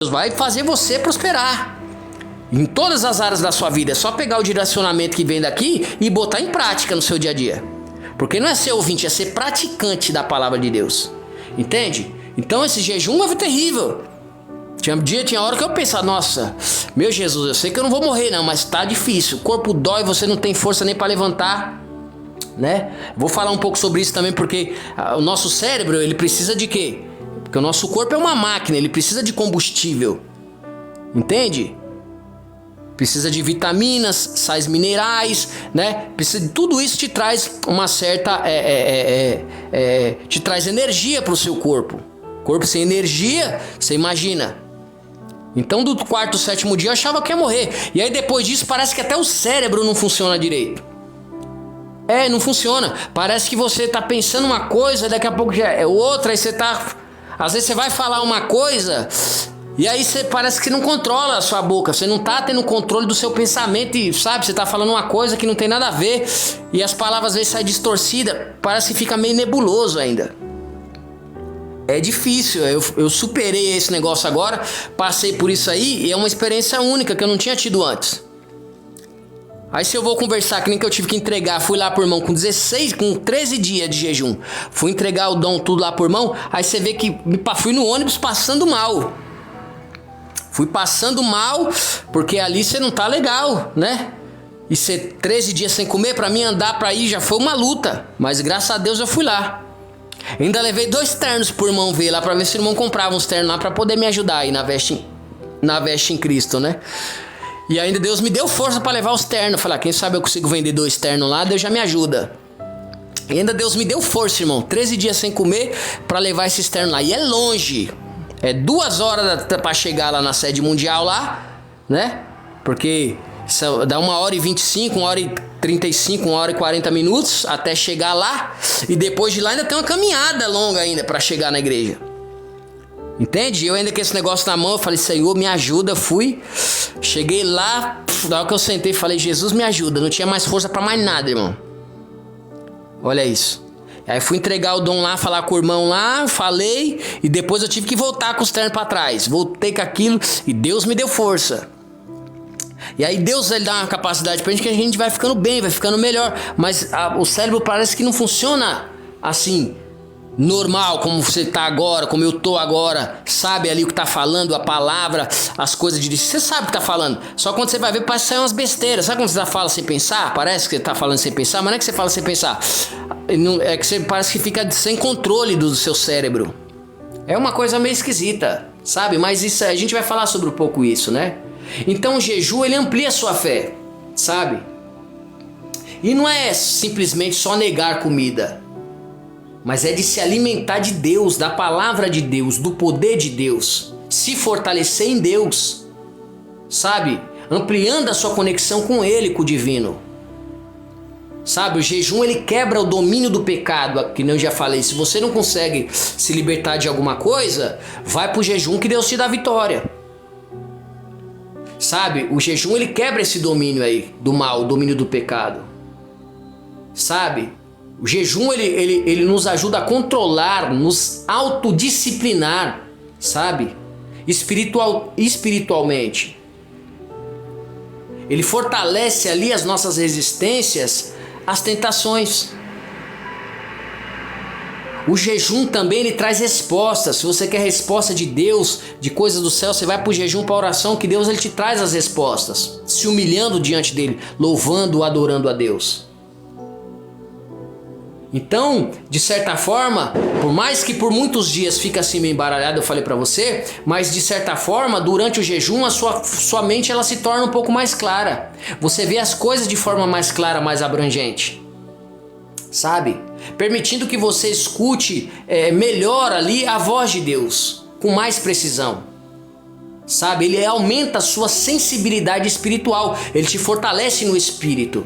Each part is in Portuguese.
Deus vai fazer você prosperar em todas as áreas da sua vida. É só pegar o direcionamento que vem daqui e botar em prática no seu dia a dia. Porque não é ser ouvinte, é ser praticante da palavra de Deus. Entende? Então esse jejum é terrível. Tinha hora que eu pensava, nossa, meu Jesus, eu sei que eu não vou morrer não, mas tá difícil. O corpo dói, você não tem força nem para levantar, né? Vou falar um pouco sobre isso também, porque o nosso cérebro, ele precisa de quê? Porque o nosso corpo é uma máquina, ele precisa de combustível. Entende? Precisa de vitaminas, sais minerais, né? Tudo isso te traz uma certa... te traz energia para o seu corpo. Corpo sem energia, você imagina. Então do quarto, sétimo dia eu achava que ia morrer. E aí depois disso parece que até o cérebro não funciona direito. Não funciona. Parece que você tá pensando uma coisa, daqui a pouco já é outra. Aí você tá... Às vezes você vai falar uma coisa... E aí você parece que não controla a sua boca. Você não tá tendo controle do seu pensamento. E sabe, você tá falando uma coisa que não tem nada a ver. E as palavras às vezes saem distorcidas. Parece que fica meio nebuloso ainda. É difícil. Eu superei esse negócio agora. Passei por isso aí. E é uma experiência única que eu não tinha tido antes. Aí se eu vou conversar, que nem que eu tive que entregar, fui lá pro irmão com 13 dias de jejum. Fui entregar o dom tudo lá pro irmão. Aí você vê que fui no ônibus passando mal. Fui passando mal, porque ali você não tá legal, né? E ser 13 dias sem comer, pra mim andar pra ir já foi uma luta. Mas graças a Deus eu fui lá. Ainda levei 2 ternos pro irmão ver lá, pra ver se o irmão comprava uns ternos lá, pra poder me ajudar aí na veste em Cristo, né? E ainda Deus me deu força pra levar os ternos. Falei, quem sabe eu consigo vender 2 ternos lá, Deus já me ajuda. E ainda Deus me deu força, irmão. 13 dias sem comer pra levar esses ternos lá. E é longe. É 2 horas pra chegar lá na sede mundial lá, né? Porque dá 1h25, 1h35, 1h40 minutos até chegar lá. E depois de lá ainda tem uma caminhada longa ainda pra chegar na igreja. Entende? Eu ainda com esse negócio na mão, eu falei, Senhor, me ajuda. Fui, cheguei lá, na hora que eu sentei, falei, Jesus, me ajuda. Não tinha mais força pra mais nada, irmão. Olha isso. Aí fui entregar o dom lá, falar com o irmão lá, falei, e depois eu tive que voltar com os ternos pra trás. Voltei com aquilo e Deus me deu força. E aí Deus, ele dá uma capacidade pra gente que a gente vai ficando bem, vai ficando melhor. Mas o cérebro parece que não funciona assim, normal, como você tá agora, como eu tô agora. Sabe ali o que tá falando, a palavra, as coisas de Deus. Você sabe o que tá falando. Só quando você vai ver, parece sair umas besteiras. Sabe quando você fala sem pensar? Parece que você tá falando sem pensar, mas não é que você fala sem pensar. É que você parece que fica sem controle do seu cérebro. É uma coisa meio esquisita, sabe? Mas isso, a gente vai falar sobre um pouco isso, né? Então o jejum, ele amplia a sua fé, sabe? E não é simplesmente só negar comida, mas é de se alimentar de Deus, da palavra de Deus, do poder de Deus, se fortalecer em Deus, sabe? Ampliando a sua conexão com Ele, com o divino. Sabe, o jejum, ele quebra o domínio do pecado, que eu já falei. Se você não consegue se libertar de alguma coisa, vai pro jejum que Deus te dá vitória. Sabe, o jejum, ele quebra esse domínio aí do mal, o domínio do pecado. Sabe, o jejum, ele nos ajuda a controlar, nos autodisciplinar, sabe, espiritualmente. Ele fortalece ali as nossas resistências às tentações. O jejum também, ele traz respostas. Se você quer resposta de Deus, de coisas do céu, você vai para o jejum, para a oração, que Deus, ele te traz as respostas, se humilhando diante dele, louvando, adorando a Deus. Então, de certa forma, por mais que por muitos dias fica assim meio embaralhado, eu falei para você, mas de certa forma, durante o jejum, a sua mente, ela se torna um pouco mais clara. Você vê as coisas de forma mais clara, mais abrangente, sabe? Permitindo que você escute melhor ali a voz de Deus, com mais precisão, sabe? Ele aumenta a sua sensibilidade espiritual, ele te fortalece no espírito.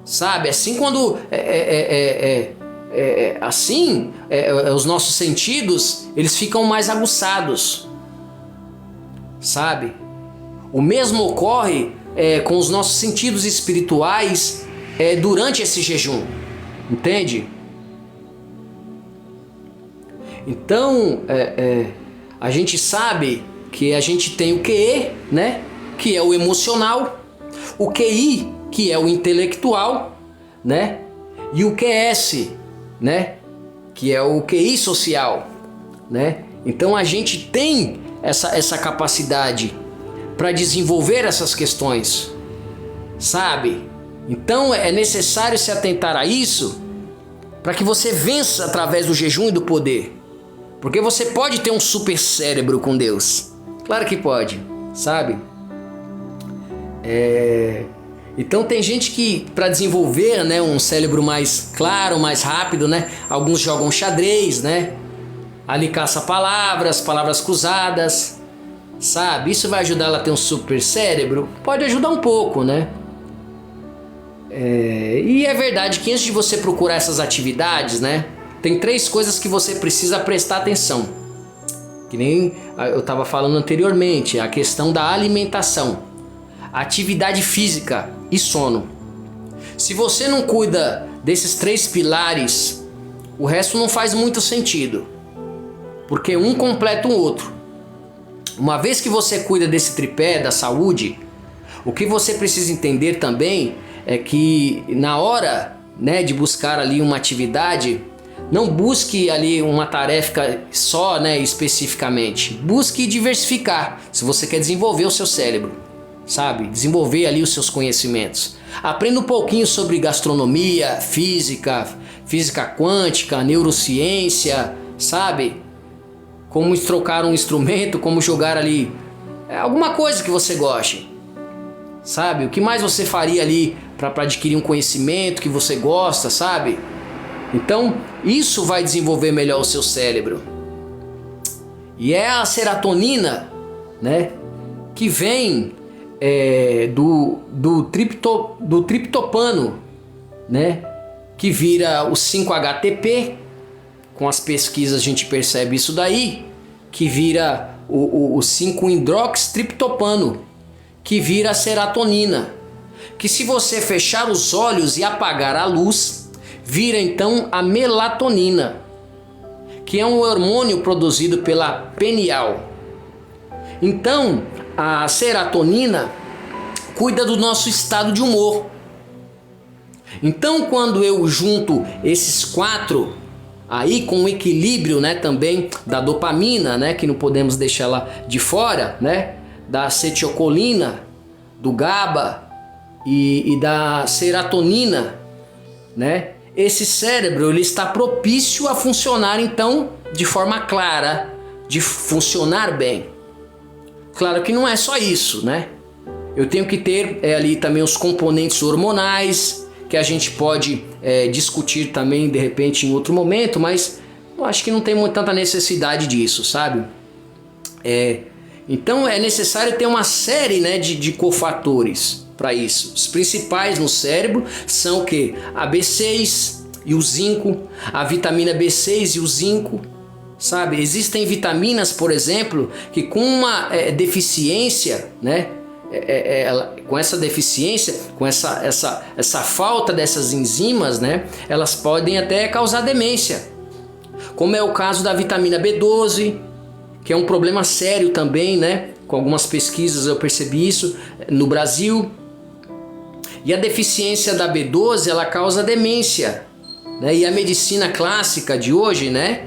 Sabe, assim quando os nossos sentidos, eles ficam mais aguçados, sabe? O mesmo ocorre com os nossos sentidos espirituais durante esse jejum, entende? Então, a gente sabe que a gente tem o QE, né? Que é o emocional, o QI, que é o intelectual, né? E o QS, né? Que é o QI social, né? Então a gente tem essa capacidade para desenvolver essas questões, sabe? Então é necessário se atentar a isso para que você vença através do jejum e do poder. Porque você pode ter um super cérebro com Deus. Claro que pode, sabe? Então tem gente que para desenvolver, né, um cérebro mais claro, mais rápido, né? Alguns jogam xadrez, né? Ali caça palavras cruzadas, sabe? Isso vai ajudar ela a ter um super cérebro? Pode ajudar um pouco, né? E é verdade que antes de você procurar essas atividades, né? Tem 3 coisas que você precisa prestar atenção. Que nem eu estava falando anteriormente, a questão da alimentação, atividade física e sono. Se você não cuida desses 3 pilares, o resto não faz muito sentido, porque um completa o outro. Uma vez que você cuida desse tripé da saúde, o que você precisa entender também é que na hora, né, de buscar ali uma atividade, não busque ali uma tarefa só, né, especificamente. Busque diversificar, se você quer desenvolver o seu cérebro, sabe? Desenvolver ali os seus conhecimentos. Aprenda um pouquinho sobre gastronomia, física quântica, neurociência, sabe? Como trocar um instrumento, como jogar ali alguma coisa que você goste, sabe? O que mais você faria ali para adquirir um conhecimento que você gosta, sabe? Então, isso vai desenvolver melhor o seu cérebro. E é a serotonina, né, que vem do triptofano, né, que vira o 5-HTP. Com as pesquisas a gente percebe isso daí, que vira o 5-hidroxitriptofano, que vira a serotonina. Que se você fechar os olhos e apagar a luz, vira então a melatonina, que é um hormônio produzido pela pineal. Então, a serotonina cuida do nosso estado de humor. Então, quando eu junto esses 4 aí com o equilíbrio, né, também da dopamina, né, que não podemos deixar ela de fora, né, da acetilcolina, do GABA e da serotonina, né? Esse cérebro ele está propício a funcionar então de forma clara, de funcionar bem. Claro que não é só isso, né? Eu tenho que ter ali também os componentes hormonais, que a gente pode discutir também de repente em outro momento, mas eu acho que não tem tanta necessidade disso, sabe? Então é necessário ter uma série, né, de cofatores para isso. Os principais no cérebro são o que? A B6 e o zinco, a vitamina B6 e o zinco, sabe? Existem vitaminas, por exemplo, que com uma deficiência, né? Com essa deficiência, com essa falta dessas enzimas, né? Elas podem até causar demência. Como é o caso da vitamina B12, que é um problema sério também, né? Com algumas pesquisas eu percebi isso no Brasil. E a deficiência da B12 ela causa demência, né? E a medicina clássica de hoje, né,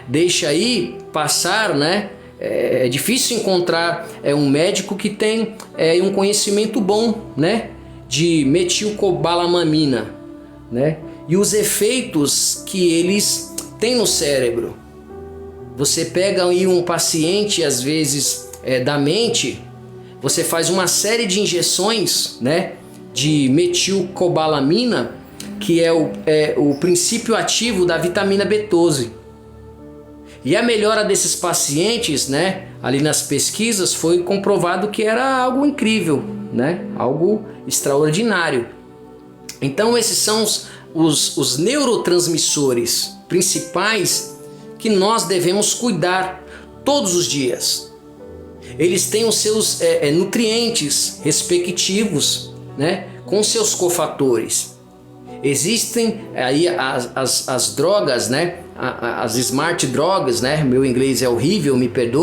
deixa aí passar, né? É difícil encontrar um médico que tem um conhecimento bom, né, de metilcobalamina, né? E os efeitos que eles têm no cérebro. Você pega aí um paciente, às vezes, da mente, você faz uma série de injeções, né, de metilcobalamina, que é o princípio ativo da vitamina B12. E a melhora desses pacientes, né, ali nas pesquisas, foi comprovado que era algo incrível, né, algo extraordinário. Então esses são os neurotransmissores principais que nós devemos cuidar todos os dias. Eles têm os seus nutrientes respectivos, né, com seus cofatores. Existem aí as drogas, né, as smart drogas, né? Meu inglês é horrível, me perdoe.